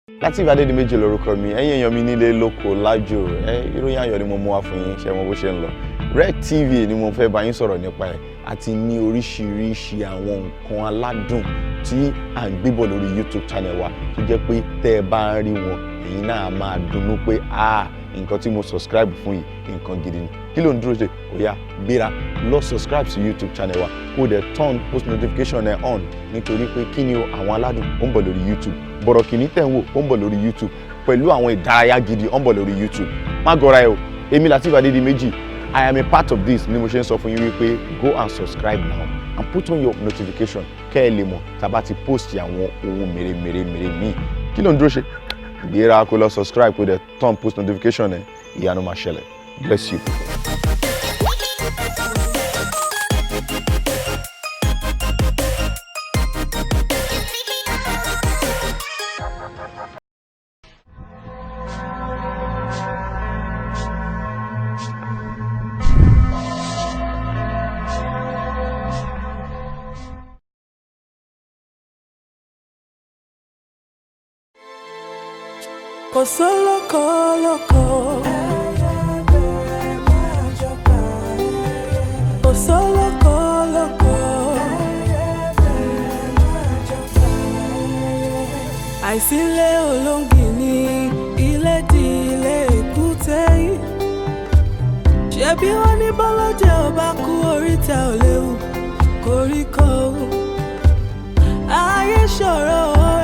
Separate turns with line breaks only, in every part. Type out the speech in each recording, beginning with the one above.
láti ìbàdí di méjì lórúkọ mi ẹ̀yin èèyàn mi nílé lóko lájò ìròyìn ayọ̀ ni mo mú wá fún yín ṣé mo bó ṣe ń lọ Red TV ni mo fẹ́ bá yín sọ̀rọ̀ nípa ẹ̀ àti ní oríṣiríṣi àwọn nǹkan aládùn tí à ń gbébọ̀ lórí YouTube channel wa tó jẹ́ pé tẹ́ ẹ bá ń rí wọn èyí náà máa dunnú pé nǹkan tí mo subscribe fún yìí nǹkan gidi ni kí ló ń dúró ṣe ó yá gbéra lọ subscribe sí YouTube channel wa kó dẹ̀ turn post notification ẹ̀ on nítorí pé kí ni o àwọn aládùn ó ń bọ̀ lórí YouTube bọ̀rọ̀kìnní tẹ̀ ń wò ó ń bọ̀ lórí YouTube pẹ̀lú àwọn ìdárayá gidi ó ń bọ̀ lórí YouTube má gọra ẹ o èmi Lateef Adédìméjì I am a part of this ni mo ṣe ń sọ fún yín wípé go and subscribe now and put on your notification kẹ́ ẹ lè mọ̀ tá bá ti post àwọn ohun mèremère míì kí ló ń dúró ṣe gbéra kó lọ subscribe kó dẹ̀ turn post notification ẹ̀ ìyanu máa ṣẹlẹ̀ bless you.
Àìsílẹ̀ olóngìní ilé di ilé èkúté yìí ṣebí wọ́n ní bọ́lọ́jẹ́ ọba kú oríta ò léwu koríko ayé ṣòro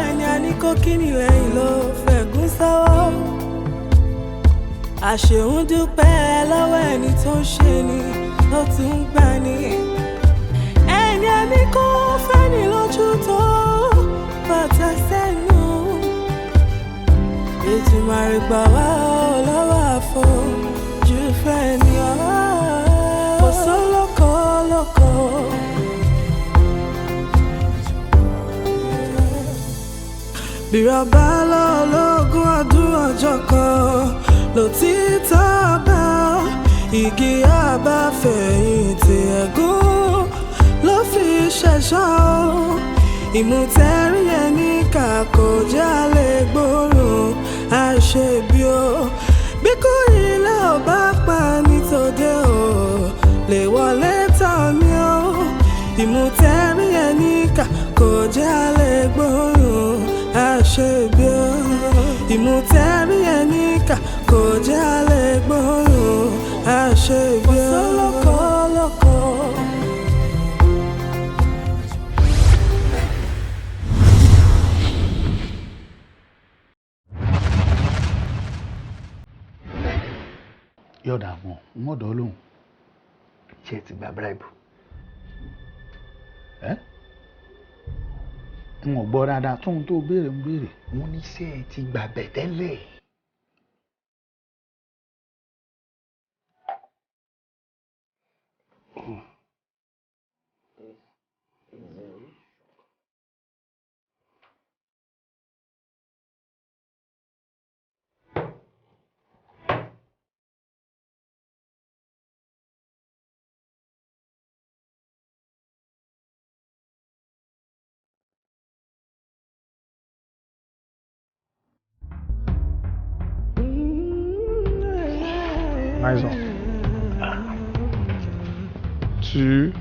ẹni àníkó kíni lẹ́yìn ló fẹ̀gún sọ́wọ́ àṣehùn dúpẹ́ lọ́wọ́ ẹni tó ń ṣe ni ló tún ń gbà ní ẹni àníkó fẹ́ni lójú tó bàtà sẹ́nu. Ètùmàrè gbà wá lọ́wọ́ àfojú fẹ́ni kò sólókò lóko. Bírọ̀bá lọ́lọ́gún ọdún ọjọ́ kan lòtítọ́ bá igi àbáfẹ̀yìntì ẹ̀gún ló fi ṣẹ̀ṣọ́ ìmùtẹ́rí ẹni kàkó jálè gbòòrùn àṣebí o bí kò ilé ò bá pa ní tòde o lè wọlé tán ni o ìmùtẹ́rí ẹni kàkó jálè gbòòrùn àṣebí o ìmùtẹ́rí ẹni kàkó jálè gbòòrùn àṣebí o.
Yọ̀dà mọ̀ mọ́dọ̀ olóhùn ṣe ti gba bribe n ò gbọ́ dáadáa tóun tó béèrè ń béèrè wọ́n ní ṣé ẹ ti gbà bẹ̀ tẹ́lẹ̀. Nice one. 2,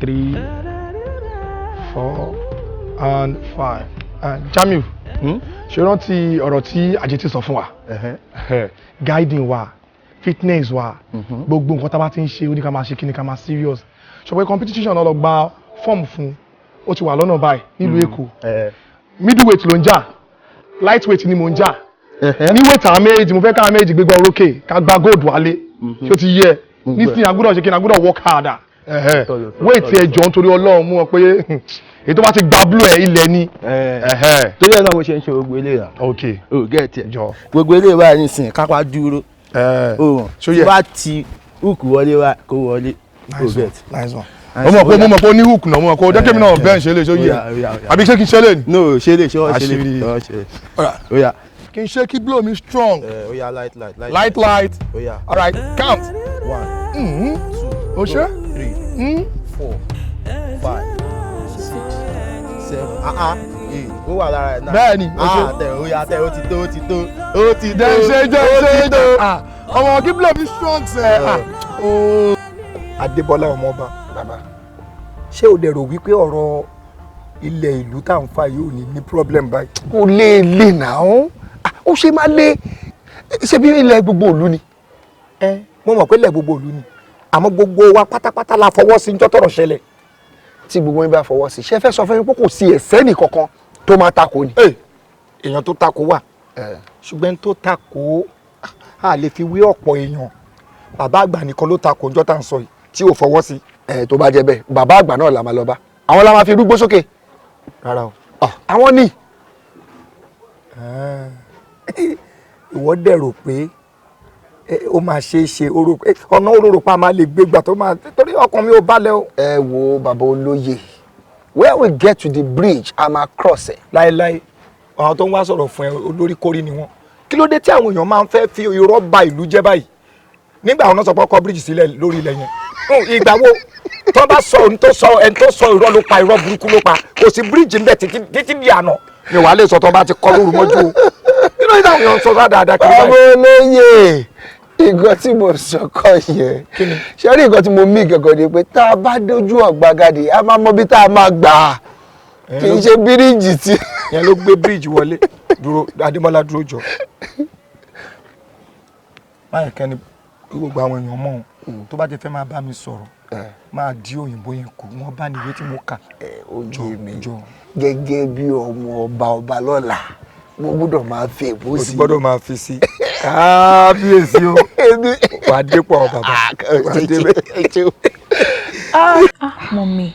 3, 4, and 5. Jamiu, ṣé rántí ọ̀rọ̀ tí Àjètí sọ fún wa? Guiding wa, fitness wa, gbogbo nǹkan tá bá ti ń ṣe ó ní ká máa ṣe kí ni ká máa serious. Ṣọ̀pọ̀ competition náà lọ gba form fún ó ti wà lọ́nà báyìí nílùú Èkó. Middleweight ló ń jà, lightweight ni mo ń jà. Ní weight àwọn méjì mo fẹ́ ká méjì gbégbá orókè ká gba gold wálé ṣé ó ti yẹ nísìnyí agbọ́dọ̀ ṣe kí ni agbọ́dọ̀ work harder weight ẹ jọ nítorí Ọlọ́run mú wọn pé èyí tó bá ti gba blue ẹ ilẹ̀ ni.
torí ẹ náà mo ṣe ń ṣe gbogbo eléyìí rà.
ok
o gẹ̀ẹ́tì ẹ̀ gbogbo eléyìí báyìí nísìnyí kápá dúró tí bá ti hook wọlé wá kó wọlé o gẹ̀ẹ́tì.
mo mọ̀ pé ó ní hook náà mo mọ̀ pé ó jẹ́ kémi náà bẹ́ẹ̀ ṣe lè ṣe ó yẹ àbí ṣé kí n ṣe lè ní.
no ṣe lè ṣe wọ́n ṣe lè.
Kí n ṣe kí blow mi strong.
Oya light.
Oya. All right, count. 1, 2, 3, 4, 5, 6, 7, 8.
ó wà lára ẹ̀ náà.
Bẹ́ẹ̀ni.
Tẹ̀ ó ti tó.
Jẹ́ ọmọ kíbla mi strong sẹ́.
Adébọ́lá ọmọọba bàbá ṣé o dẹ̀ rò wípé ọ̀rọ̀ ilẹ̀ ìlú tá à ń fà yóò ní problem báyìí.
Kò lè náà ó ṣe máa lé ṣe bí ilẹ̀ gbogbo ìlú ni.
Mo mọ̀ pé ilẹ̀ gbogbo ìlú ni àmọ́ gbogbo wa pátápátá la fọwọ́ sí njọ́ tọ̀rọ̀ ṣẹlẹ̀.
Tí gbogbo yín bá fọwọ́ sí ṣé fẹ́ sọ fún yín pé kò sí ẹ̀sẹ̀ nìkankan tó máa takò ni.
Èèyàn tó takò wà ṣùgbọ́n tó takò a lè fi wé ọ̀pọ̀ èèyàn. Bàbá àgbà nìkan ló takò njọ́ tá à ń sọ yìí tí ò fọwọ́ sí.
Tó bá jẹ́ bẹ́ẹ̀ bàbá àgbà náà la máa lọ bá àwọn la máa fi rúgbó sókè.
Rárá o.
Àwọn ni.
Ìwọ dẹ̀ rò pé ó máa ṣe é ṣe ọ̀nà òróró pa máa lè gbégbà tó máa torí ọkàn mi ò balẹ̀ o.
Ẹ wo bàbá olóye where we get to the bridge a máa cross ẹ̀.
Láéláé àwọn tó ń wá sọ̀rọ̀ fún ẹ olórí kórí ni wọ́n kí ló dé tí àwọn èèyàn máa ń fẹ́ fi irọ́ ba ìlú jẹ́ báyìí nígbà àwọn náà sọ pé ọkọ̀ bíríjì sílẹ̀ lórí ilẹ̀ yẹn ìgbà wo tó bá sọ ẹni tó sọ irọ́ ló pa irọ́ burúkú ló pa kò sí bíríjì ńbẹ títí di àná ni wàá lè sọ tó bá ti kọ́ lóru mọ́jú o kí ló dé táwọn èèyàn sọ dáadáa kiri báyìí.
Bàbá olóye nǹkan tí mo sọ kọ yẹn ṣe rí nǹkan tí mo mí gẹ́gẹ́ ni pé tá a bá dojú ọ̀gbagadè a máa mọ bí tá a máa gbà kì í ṣe bíríjì tí.
yẹn ló gbé bíríjì wọlé dúró Adémọ́lá dúró jọ báyìí kẹ́ni gbogbo àwọn èèyàn mọ̀ tó bá ti fẹ́ máa bá mi sọ̀rọ̀ máa di òyìnbó yẹn kù wọ́n bá ní ìwé tí mo kà.
Ojú mi gẹ́gẹ́ bí ọmọ ọba lọ́la mo gbọ́dọ̀ máa fi èbó sí.
o ti gbọ́dọ̀ máa fi sí. Kábíyèsí o wàá dépò bàbá wàá débẹ̀.
Mommy,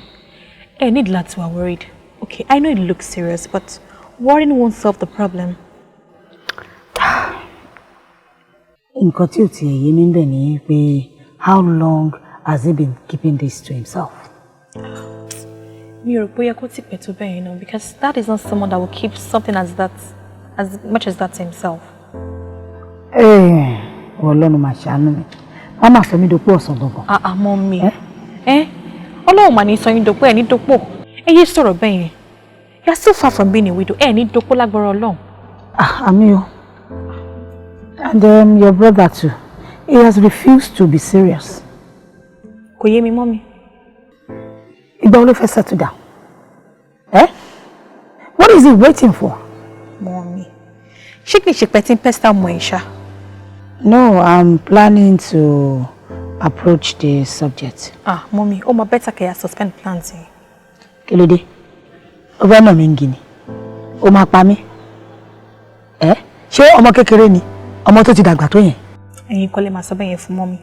I need lads who are worried. Okay, I know it looks serious, but worrying won't solve the problem.
Nǹkan tí ò tiẹ̀ yé mi bẹ̀ nìyẹn pé how long has he been keeping this to himself?
Mi ò rò bóyá kó ti pẹ́ tó bẹ́ẹ̀ yẹn náà, because that is not someone that will keep something as much as that to himself.
Ọlọ́run máa ṣàánú mi. Má máa sọ mí dopò ọ̀sán gangan.
Mommy. Ọlọ́run mà ní sọ yín dopò ẹ̀ ní dopò. Ẹ yé sọ̀rọ̀ bẹ́ẹ̀ yẹn. You are so far from being a widow. Ẹ ní dopò lágbára Ọlọ́run.
Àmì o. And your brother too. He has refused to be serious.
Kò yé mi, mommy.
Ìgbà wo ló fẹ́ settle down? What is he waiting for?
Mommy. Ṣé kìí ṣe pẹ́ tí ń pester mọ́ ẹ̀ ṣá?
No, I'm planning to approach the subject.
Mommy, ó máa better kẹ́ ya suspend plans yìí.
Kí ló dé? Ó fẹ́ nà mí ń gini. Ó máa pa mí. Ṣé ọmọ kékeré ni? Ọmọ tó ti dàgbà tó yẹn?
Ẹ̀yin kọ́ lè máa sọ bẹ́ẹ̀ yẹn fún mommy.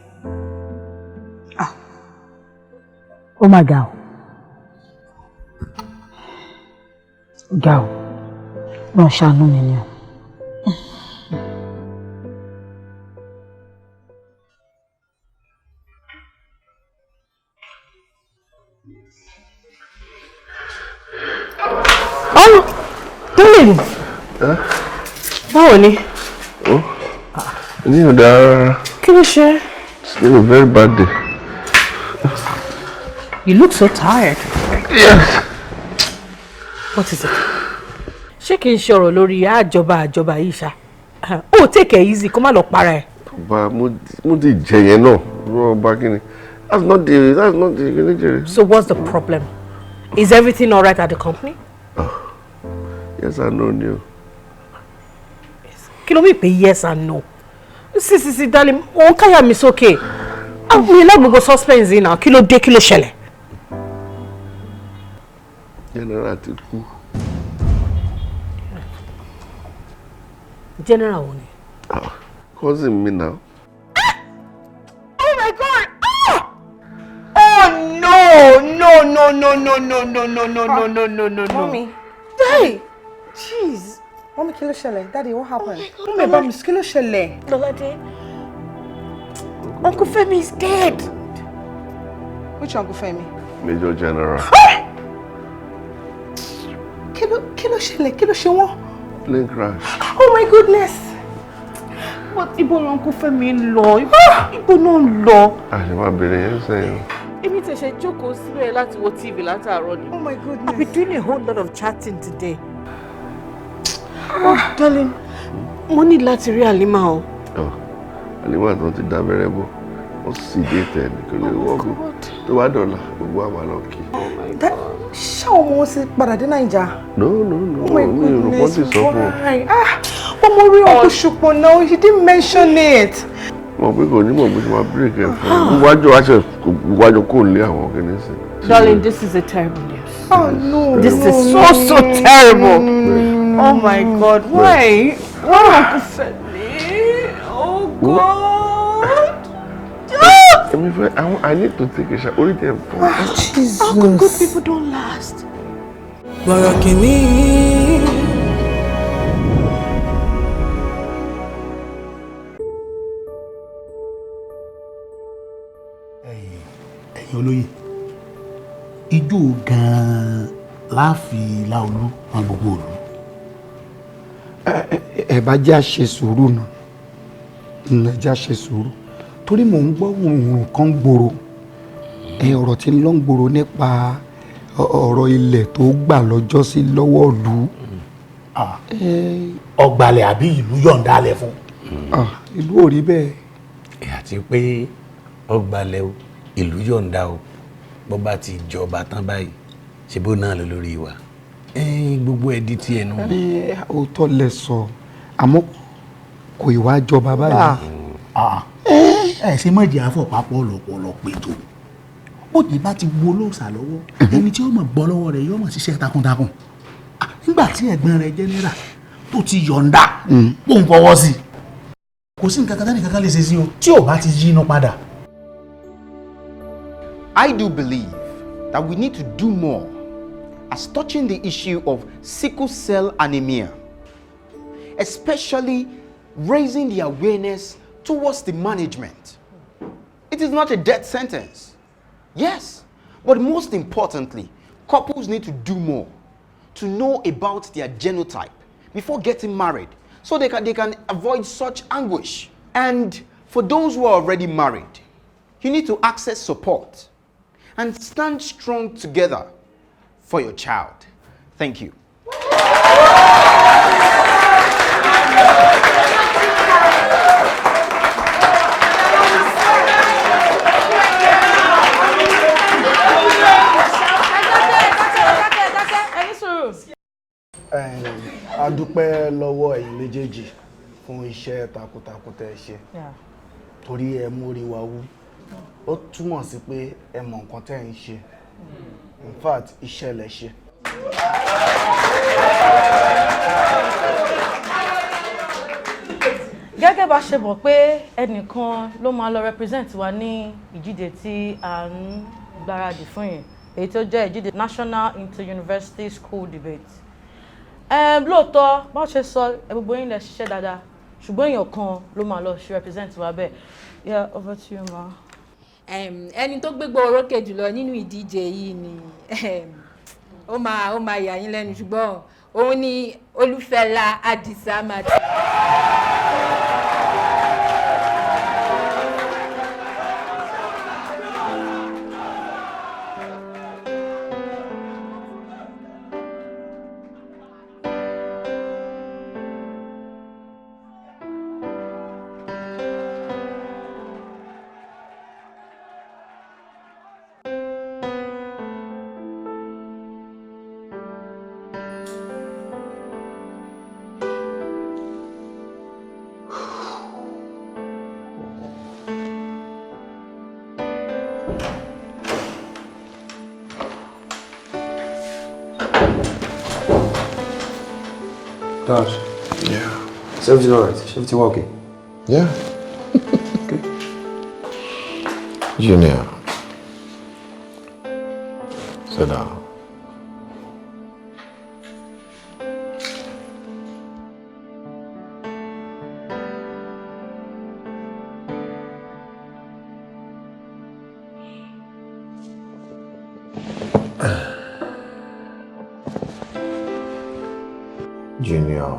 Ó máa ga o. Ga o. Wọ́n ṣàánú mi ni o.
Darling. Báwo ni?
Ní ọ̀dà rárá.
Kí ló ṣe?
It's been a very bad day.
You look so tired.
Yes.
What is it? Ṣé kìí ṣe ọ̀rọ̀ lórí àjọba yìí ṣá? Oh, take it easy, kó má lọ para ẹ̀.
Bàbá mo ti jẹ yẹn náà. Bàbá kí ni? That's not the Nigeria.
So what's the problem? Is everything all right at the company?
Yes and no ni o.
Kí ló mi pé yes and no? Sí, darling, òun káyà mi sókè. Mi lá gbogbo suspense yìí náà, kí ló dé, kí ló ṣẹlẹ̀?
General ti kú.
General wo ni?
Cousin mi now.
Oh my God! Oh no!
Mommy.
Hey!
Jeez. Mommy, kí ló ṣẹlẹ̀? Daddy, what happened? Mommy, bá mi kí ló ṣẹlẹ̀?
Lọ́ládé. Uncle Femi is dead.
Which Uncle Femi?
Major General.
Kí ló ṣẹlẹ̀? Kí ló ṣe wọ́n?
Plane crash.
Oh my goodness.
But ibo ni Uncle Femi ń lọ? Ibo náà ń lọ?
Àṣẹ máa bèrè yẹn sẹ́yìn.
Èmi ti ṣe jókòó síbẹ̀ láti wo TV látàárọ̀ ni.
Oh my goodness.
I've been doing a whole lot of chatting today. Darling, mo ní láti rí Halima o.
Halima tó ti dábẹ́rẹ́ bọ̀ ó sì dé tẹ̀ ní kò lè wọ́gùn tó bá dọ̀la gbogbo àmà lọ kí.
ṣé ọmọ wọn ti padà dé Naija?
No, mi ò rò pọ́n ti sọ fún ọ.
Ọmọ orí ọkọ̀ ṣùpọ̀ náà, he didn't mention it.
Mo pé kò ní mọ̀ bó ṣe máa break ẹ̀ fún un. Wájú kò lé àwọn kìíní sí.
Darling, this is a terrible news.
Oh no.
This is so terrible. Oh my God, why? Why Uncle Femi? Oh God.
I need to take a shower. Only them.
Jesus.
How come good people don't last?
Borokini.
Ẹ̀yin olóyè, ijó gan-an láàfin Láolú wọn gbogbo òlu.
Ẹ bá jẹ́ àṣẹ sùúrù náà, ẹ jẹ́ àṣẹ sùúrù. Torí mò ń gbọ́ òun kan gbòòrò, ọ̀rọ̀ tí ń lọ ń gbòòrò nípa ọ̀rọ̀ ilẹ̀ tó gbà lọ́jọ́ sí lọ́wọ́ ìlú.
Ọgbàlẹ̀ àbí ìlú yọ̀ǹda alẹ̀ fún.
Ìlú ò rí bẹ́ẹ̀.
Àti pé ọgbàlẹ̀ o ìlú yọ̀ǹda o bó bá ti jọba tán báyìí ṣe bó náà lọ lórí wa gbogbo ẹ̀ di ti ẹnu.
Òótọ́ lẹ sọ àmọ́ kò ìwà jọba báyìí.
Ẹ ṣe mọ̀ jẹ́ àfọ̀pápọ̀ lọ́pọ̀lọ́ péjọ ó ní bá ti wo lóòsà lọ́wọ́ ẹni tí ó mọ̀ bọ́ lọ́wọ́ rẹ̀ yóò mọ̀ ṣiṣẹ́ takuntakun nígbà tí ẹ̀gbọ́n rẹ̀ jẹ́nẹ́rà tó ti yọ̀ǹda ó ń fọwọ́ sí kò sí nǹkan kan tẹ́nì kankan lè ṣe sí o tí ò bá ti yí iná padà.
I do believe that we need to do more as touching the issue of sickle cell anemia, especially raising the awareness towards the management. It is not a death sentence. Yes, but most importantly, couples need to do more to know about their genotype before getting married so they can avoid such anguish. And for those who are already married, you need to access support and stand strong together for your child. Thank you.
A dúpẹ́ lọ́wọ́ ẹ̀yin méjèèjì fún iṣẹ́ takuntakun tẹ́ ẹ ṣe torí ẹ mórí wa wú ó túmọ̀ sí pé ẹ mọ̀ nǹkan tẹ́ ẹ ń ṣe in fact iṣẹ́ lẹ ṣe.
Gẹ́gẹ́ bá ṣe mọ̀ pé ẹnìkan ló máa lọ represent wa ní ìjíde tí à ń gbáradì fún yẹn èyí tó jẹ́ ìjíde National Inter-University School Debate. Lóòótọ́ bá ṣe sọ gbogbo yín lẹ ṣiṣẹ́ dáadáa ṣùgbọ́n èèyàn kan ló máa lọ ṣe represent wa bẹ́ẹ̀. Yeah, over to you, ma.
Ẹni tó gbégbá orókè jùlọ nínú ìdíje yìí ni ó máa yà yín lẹ́nu ṣùgbọ́n òun ni Olúfẹ́lá Àdìsá Màtí.
Dad.
Yeah.
Is everything alright? Is everything okay?
Yeah.
Okay.
Junior. Sit down. Junior,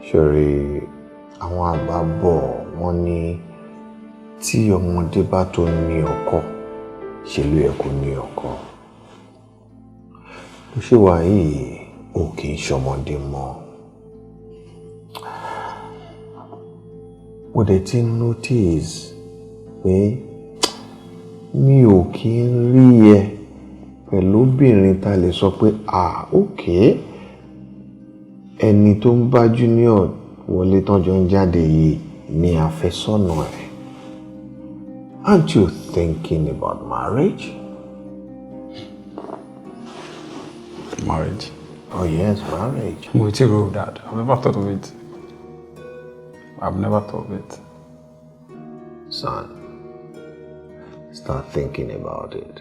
ṣòrí àwọn àgbà bọ̀ wọ́n ní tí ọmọdé bá tó ní ọkọ ṣe ló yẹ kó ní ọkọ. Bó ṣe wà yìí ò kì í ṣọmọdé mọ́. Mo dẹ̀ ti notice pé mi ò kí ń rí ẹ pẹ̀lú obìnrin ta lè sọ pé okay, ẹni tó ń bá Junior wọlé tọ́jọ́ ń jáde yìí ni àfẹ́sọ́nà ẹ̀. Aren't you thinking about marriage?
Marriage?
Oh yes, marriage.
Mo ti rò that. I've never thought of it. I've never thought of it.
Son, start thinking about it.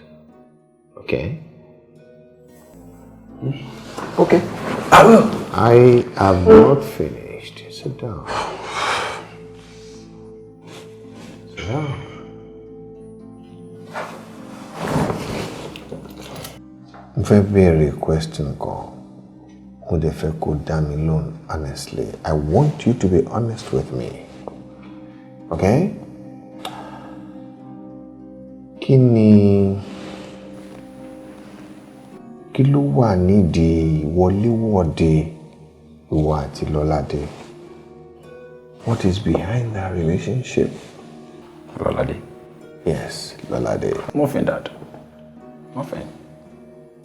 Okay?
Okay, I will.
I have not finished. Sit down. Sit down. Mo fẹ́ béèrè question kan. Mo dẹ̀ fẹ́ kó dá mi lóhùn honestly. I want you to be honest with me. Okay? Kí ló wà nídìí wọléwọ̀de ìwà àti Lọ́ládé? What is behind that relationship?
Lọ́ládé?
Yes, Lọ́ládé.
Nothing, Dad. Nothing.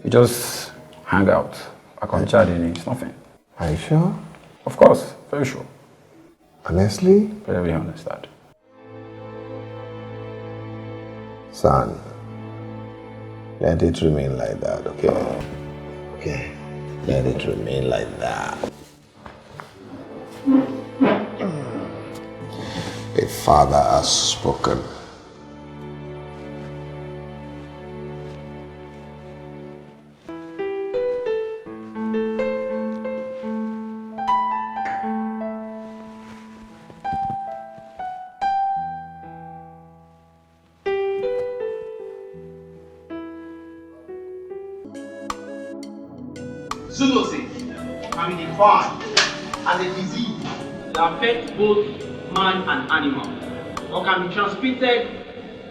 We just hang out. I can chat in it. It's nothing.
Are you sure?
Of course, very sure.
Honestly?
Very honest, Dad.
Son, let it remain like that, okay? Okay, let it remain like that. A father has spoken.
Zoonosis can be defined as a disease that affects both man and animal, or can be transmitted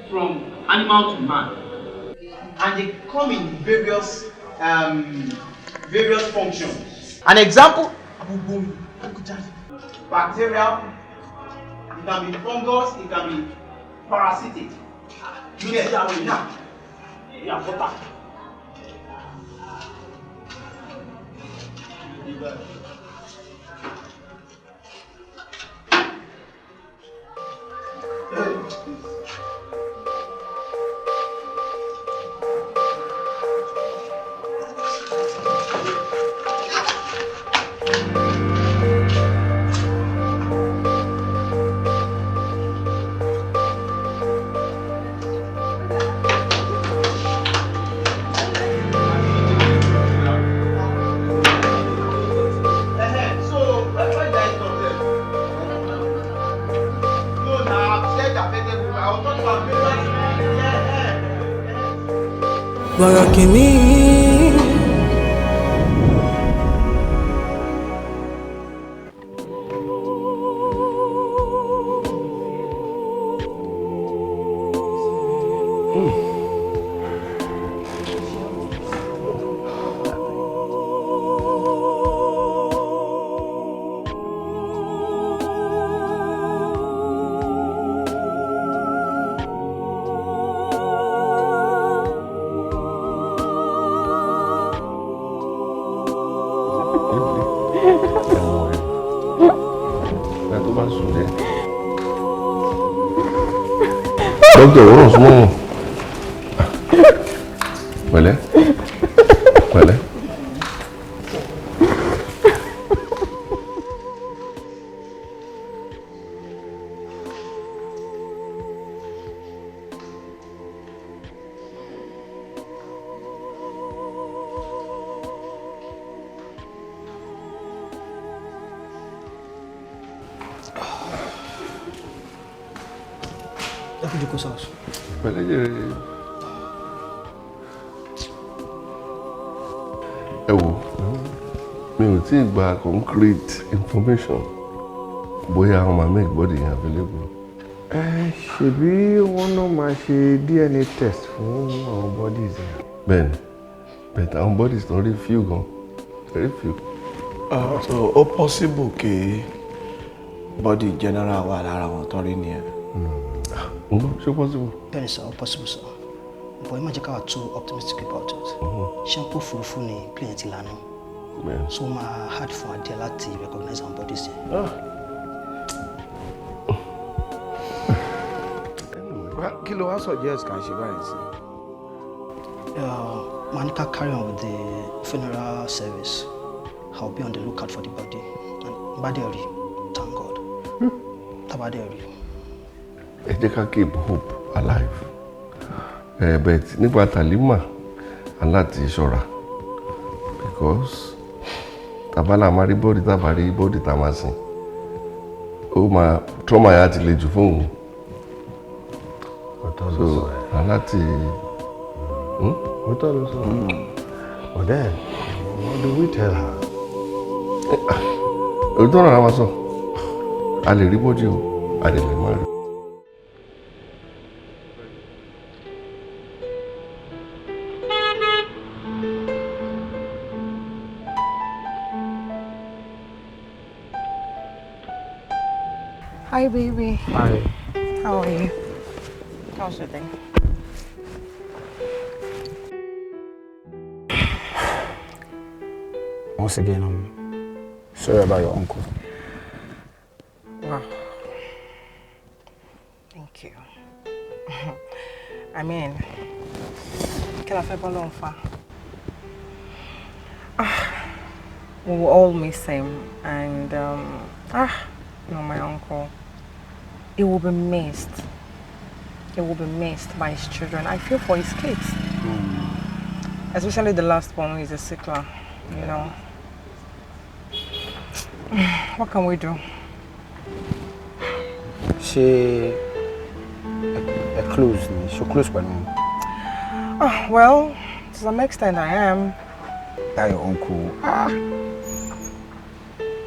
from animal to man. And they come in various functions. An example: bacterial, it can be fungus, it can be parasitic. Yes, now. Yeah, water.
Borokini.
Doctor, wọ́n sún mọ́ pẹ̀lẹ́ pẹ̀lẹ́. Pẹ̀lẹ́ jẹ́ ẹ wò mi ò tí ì gba concrete information bóyá àwọn máa make body yẹn available.
Ṣebí wọ́n náà máa ṣe DNA test fún àwọn bodies yẹn.
Bẹ́ẹ̀ni, but àwọn bodies tó ń rí few gan Very few.
So ó possible kí body general wà lára wọn tó rí nìyẹn.
Ṣé possible?
Bẹ́ẹ̀ni sir, ó possible sir. But ẹ má jẹ́ ká wà too optimistic about it. Ṣé n kó furuufú ni plane ti lànà? So máa hard fún adé láti recognize our bodies yẹn.
Kí ló wá suggest ká ṣe báyìí sí?
Manika carry on with the funeral service. I'll be on the lookout for the body. And Baderi, thank God. Tabaderi.
Ẹ jẹ́ ká keep hope alive. But nípa Talima aláti ṣọ́ra because tabala mari body tabari body tamasin. Ó máa trauma ya ti le jù fún òun. So aláti
What do But then, what do we tell her?
Òótọ́ náà máa sọ. A lè rí bọ́dí o, a lè má rí.
Hi, baby.
Hi.
How are you? How's your day?
Once again, I'm sorry about your uncle.
Wow. Thank you. I mean, can I feel balloon for? We will all miss him, and you know, my uncle. He will be missed. He will be missed by his children. I feel for his kids, especially the last one who is a sickler. You know. What can we do?
She close. She close by me.
Well, to some extent I am.
That your uncle.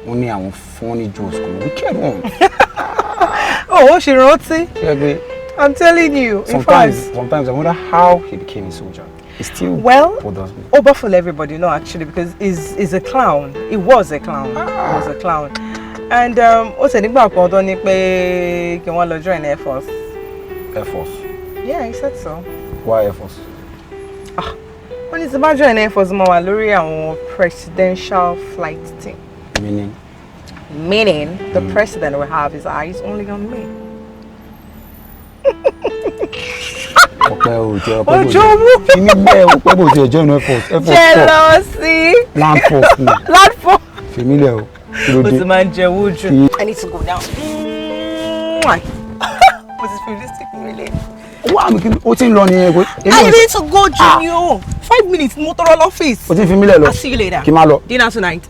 Only our funny jokes come. We can't one.
Oh, she wrote it.
Yeah,
I'm telling you.
Sometimes I wonder how he became a soldier. He still bothers me.
Overfull everybody, no, actually, because he's a clown. He was a clown. He was a clown. And what's the name about Don Nipe? Can one join Air Force?
Air Force.
Yeah, he said so.
Why Air Force?
When it's about joining Air Force, my lorry and presidential flight team.
Meaning?
Meaning, the president will have his eyes only on me. Jealousy.
Land force.
Land force.
Familiar.
I need to go down. What is realistic, really?
What's in London?
I need to go, Junior. 5 minutes, Motorola office.
What's in familiar?
I'll see you later.
Kimalo.
Dinner tonight.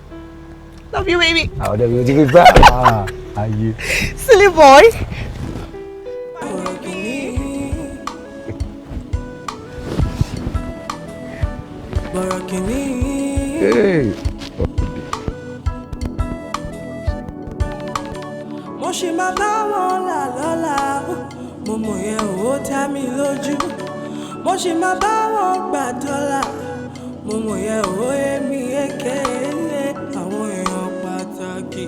Love you, baby.
Oh, there you go.
Silly boy.
Hey.
Mo ṣì máa bá wọn là lọ́la, mo mọ̀ yẹn ò dá mi lójú. Mo ṣì máa bá wọn gbà dọ́là, mo mọ̀ yẹn ò èmi èkéle. Àwọn èèyàn pàtàkì,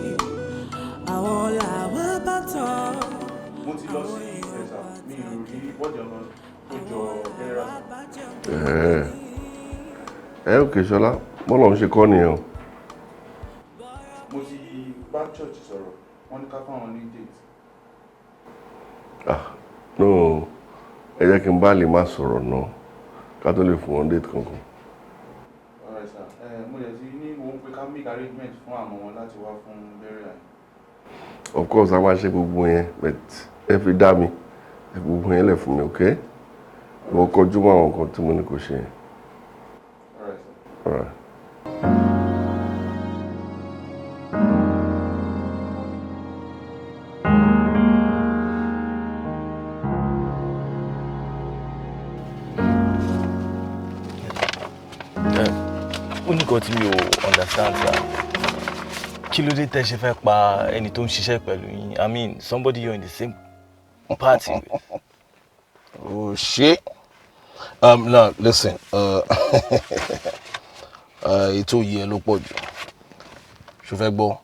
àwọn làwọn bá tán.
Mo ti lọ sí ẹ̀sà mi ò rí bọ́ọ̀dì ọ̀nà tó jọ náírà.
Okay, Ṣọlá, bọ́lọ̀ ń ṣe kọ́ nìyẹn o.
Mo ti bá church sọ̀rọ̀, wọ́n ní ká fáwọn ní date.
No, ẹ jẹ́ kí n bá lè má sọ̀rọ̀ náà ká tó lè fún wọn date kankan.
Alright sir, mo lè ti ní mo ń pe ká make arrangement fún àwọn wọn láti wá fún burial.
Of course, a máa ṣe gbogbo yẹn, but ẹ fi dá mi, ẹ fi gbogbo yẹn lẹ̀ fún mi, okay? Mo kọjú mọ́ àwọn nǹkan tí mo ní kò ṣe yẹn.
Alright sir.
Alright.
Ó ní nǹkan tí mi ò understand sir. Kí ló dé tẹ́ ṣe fẹ́ pa ẹni tó ń ṣiṣẹ́ pẹ̀lú yín? I mean, somebody you're in the same party with.
Oh shit. Now listen.
ètò yìí ẹ ló pọ̀ jù ṣó fẹ́ gbọ́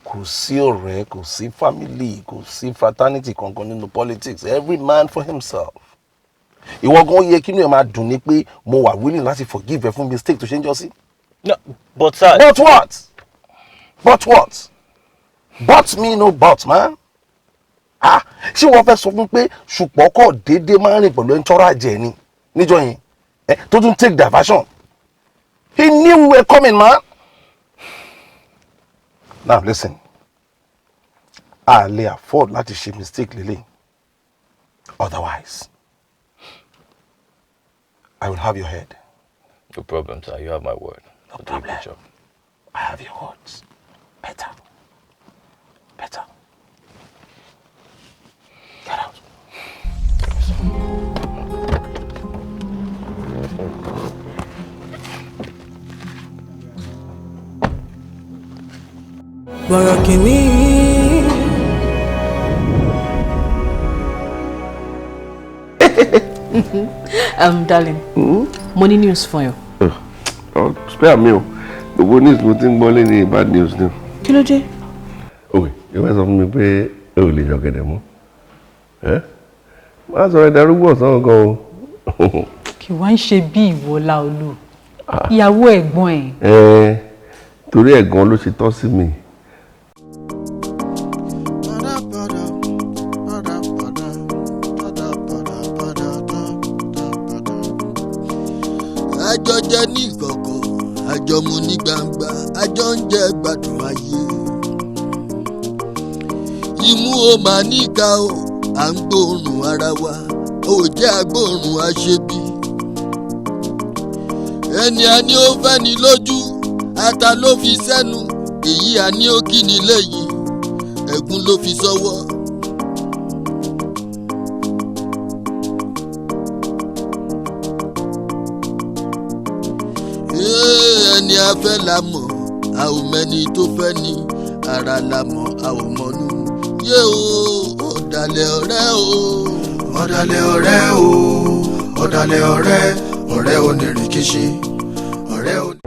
kò sí ọ̀rẹ́ kò sí family kò sí fraternity kankan nínú politics every man for himself ìwọ gan yẹ kí inú ẹ máa dùn ní pé mo wà willing láti forgive ẹ fún mistake tó ṣe ń jọ sí.
but sir.
but what but me no but man ṣé wọ́n fẹ́ sọ fún pé ṣùpọ̀ kọ́ déédéé máa ń rìn pẹ̀lú ẹ̀ńtọ́rọ̀ àjẹ́ ni níjọ́ yẹn tó tún take diversion he knew we were coming man. Now listen, I lè afford láti ṣe mistake lele. Otherwise, I will have your head.
No problem, sir. You have my word.
No problem. I have your words. Better. Get out.
Borokini.
Darling, money news for you.
Spare me o. Gbogbo news mo ti ń gbọ́ lé ní bad news ni.
Kí ló dé?
Òwe, ìwé sọ fún mi pé o ò lè jọ̀gẹ̀dẹ̀ mọ́. Má sọ̀rọ̀ ìdarúgbó ọ̀sán gan o.
Kì wá ń ṣe bí ìwọ Láolú. Ìyàwó ẹ̀gbọ́n
ẹ̀. Torí ẹ̀gbọ́n ló ṣe tọ́ sí mi.
Àjọ jẹ ní ìkọ̀kọ̀, àjọ mu ní gbangba, àjọ ń jẹ gbádùn ayé. Imú o máa níka o, à ń gbóòórùn ara wa, ò jẹ́ agbóòórùn aṣebi. Ẹni a ní ó fẹ́ ni lójú, ata ló fi sẹ́nu, èyí a ní ó kí ni léyìí, ẹ̀gún ló fi sọ́wọ́. Ẹni a fẹ́ la mọ̀, a ò mẹ́ni tó fẹ́ ni, ara la mọ̀, a ò mọ̀nú. Yé o, ọ̀dàlẹ̀ ọ̀rẹ́ o.
Ọ̀dàlẹ̀ ọ̀rẹ́ o, ọ̀dàlẹ̀ ọ̀rẹ́, ọ̀rẹ́ onírìkíṣí, ọ̀rẹ́ onírìkíṣí.